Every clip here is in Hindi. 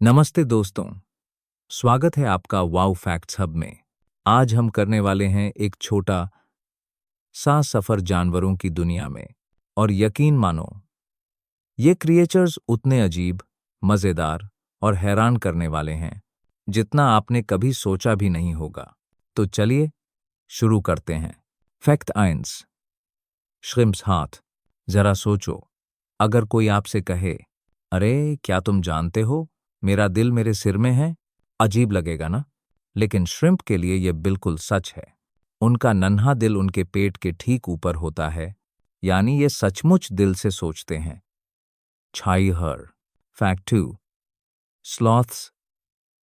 नमस्ते दोस्तों, स्वागत है आपका वाओ फैक्ट्स हब में। आज हम करने वाले हैं एक छोटा सा सफर जानवरों की दुनिया में। और यकीन मानो, ये क्रिएचर्स उतने अजीब, मजेदार और हैरान करने वाले हैं जितना आपने कभी सोचा भी नहीं होगा। तो चलिए शुरू करते हैं। फैक्ट 1। श्रिम्प्स हाथ। जरा सोचो, अगर कोई आपसे कहे, अरे क्या तुम जानते हो, मेरा दिल मेरे सिर में है, अजीब लगेगा ना? लेकिन श्रिम्प के लिए यह बिल्कुल सच है। उनका नन्हा दिल उनके पेट के ठीक ऊपर होता है, यानी ये सचमुच दिल से सोचते हैं। छाई हर। Fact 2। Sloths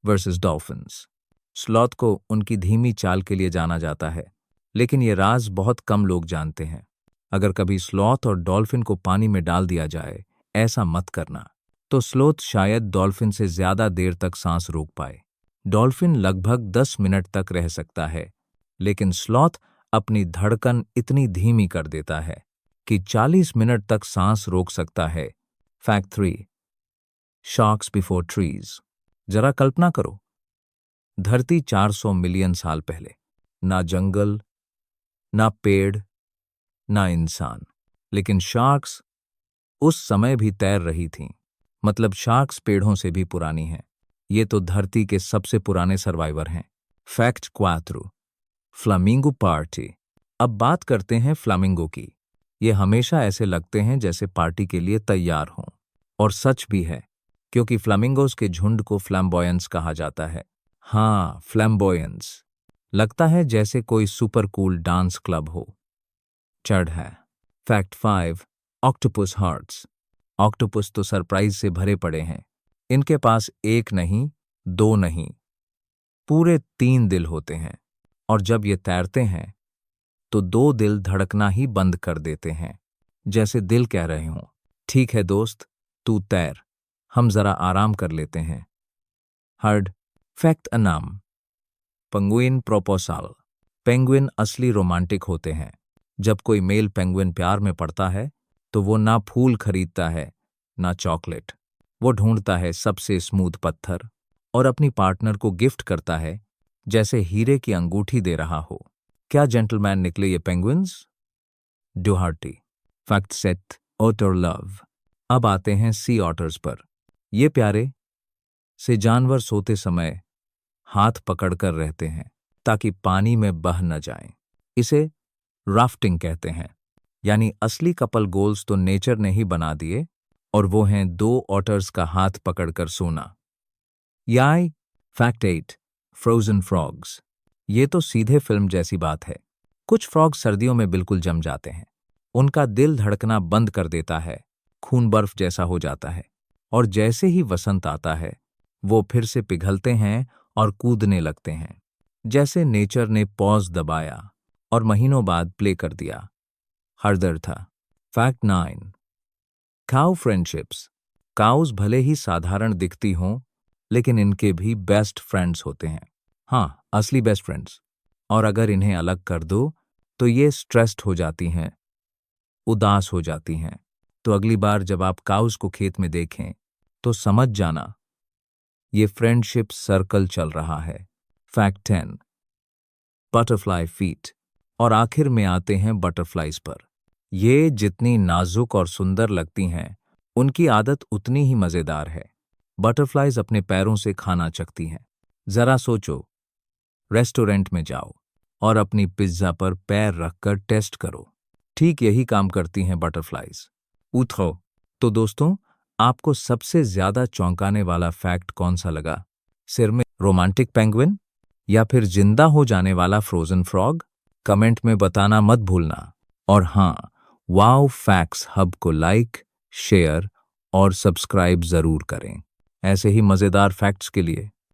versus dolphins. Sloth को उनकी धीमी चाल के लिए जाना जाता है, लेकिन ये राज बहुत कम लोग जानते हैं। अगर कभी स्लॉथ और डॉल्फिन को पानी में डाल दिया जाए, ऐसा मत करना। तो स्लॉथ शायद डॉल्फिन से ज्यादा देर तक सांस रोक पाए। डॉल्फिन लगभग 10 मिनट तक रह सकता है, लेकिन स्लॉथ अपनी धड़कन इतनी धीमी कर देता है कि 40 मिनट तक सांस रोक सकता है। फैक्ट 3। Sharks before trees. जरा कल्पना करो, धरती 400 मिलियन साल पहले, ना जंगल, ना पेड़, ना इंसान, लेकिन शार्क्स उस समय भी तैर रही थीं। मतलब शार्क्स पेड़ों से भी पुरानी हैं। ये तो धरती के सबसे पुराने सर्वाइवर हैं। फैक्ट 4। Flamingo party. अब बात करते हैं फ्लामिंगो की। ये हमेशा ऐसे लगते हैं जैसे पार्टी के लिए तैयार हों। और सच भी है, क्योंकि फ्लामिंगोस के झुंड को फ्लैम्बॉयंस कहा जाता है। हाँ, फ्लैम्बॉयंस। लगता है जैसे कोई सुपर कूल डांस क्लब हो। चढ़ है। फैक्ट 5। Octopus hearts. ऑक्टोपस तो सरप्राइज से भरे पड़े हैं। इनके पास एक नहीं, दो नहीं, पूरे 3 दिल होते हैं। और जब ये तैरते हैं तो 2 दिल धड़कना ही बंद कर देते हैं, जैसे दिल कह रहे हों, ठीक है दोस्त, तू तैर, हम जरा आराम कर लेते हैं। हर्ड। फैक्ट अनाम। पेंगुइन प्रोपोसाल। पेंगुइन असली रोमांटिक होते हैं। जब कोई मेल पेंगुइन प्यार में पड़ता है तो वो ना फूल खरीदता है, ना चॉकलेट। वो ढूंढता है सबसे स्मूथ पत्थर और अपनी पार्टनर को गिफ्ट करता है, जैसे हीरे की अंगूठी दे रहा हो। क्या जेंटलमैन निकले ये पेंगुइन्स। डुहार्टी। फैक्ट 7। ओटर लव। अब आते हैं सी ऑटर्स पर। ये प्यारे से जानवर सोते समय हाथ पकड़कर रहते हैं ताकि पानी में बह न जाएं। इसे राफ्टिंग कहते हैं। यानी असली कपल गोल्स तो नेचर ने ही बना दिए, और वो हैं 2 ऑटर्स का हाथ पकड़कर सोना। याई। फैक्ट 8। Frozen frogs. ये तो सीधे फिल्म जैसी बात है। कुछ फ्रॉग सर्दियों में बिल्कुल जम जाते हैं। उनका दिल धड़कना बंद कर देता है, खून बर्फ जैसा हो जाता है, और जैसे ही वसंत आता है वो फिर से पिघलते हैं और कूदने लगते हैं, जैसे नेचर ने पॉज दबाया और महीनों बाद प्ले कर दिया। हरदर था। फैक्ट 9। Cow friendships. काउस भले ही साधारण दिखती हों, लेकिन इनके भी बेस्ट फ्रेंड्स होते हैं। हाँ, असली बेस्ट फ्रेंड्स। और अगर इन्हें अलग कर दो तो ये स्ट्रेस्ड हो जाती हैं, उदास हो जाती हैं। तो अगली बार जब आप काउस को खेत में देखें तो समझ जाना, ये फ्रेंडशिप सर्कल चल रहा है। फैक्ट 10। Butterfly feet. और आखिर में आते हैं बटरफ्लाइज पर। ये जितनी नाजुक और सुंदर लगती हैं, उनकी आदत उतनी ही मजेदार है। बटरफ्लाइज अपने पैरों से खाना चखती हैं। जरा सोचो, रेस्टोरेंट में जाओ और अपनी पिज्जा पर पैर रखकर टेस्ट करो। ठीक यही काम करती हैं बटरफ्लाइज। उठो। तो दोस्तों, आपको सबसे ज्यादा चौंकाने वाला फैक्ट कौन सा लगा? सिर में रोमांटिक पेंगुइन या फिर जिंदा हो जाने वाला फ्रोजन फ्रॉग? कमेंट में बताना मत भूलना। और हाँ, वाओ फैक्ट्स हब को लाइक, शेयर और सब्सक्राइब जरूर करें ऐसे ही मजेदार फैक्ट्स के लिए।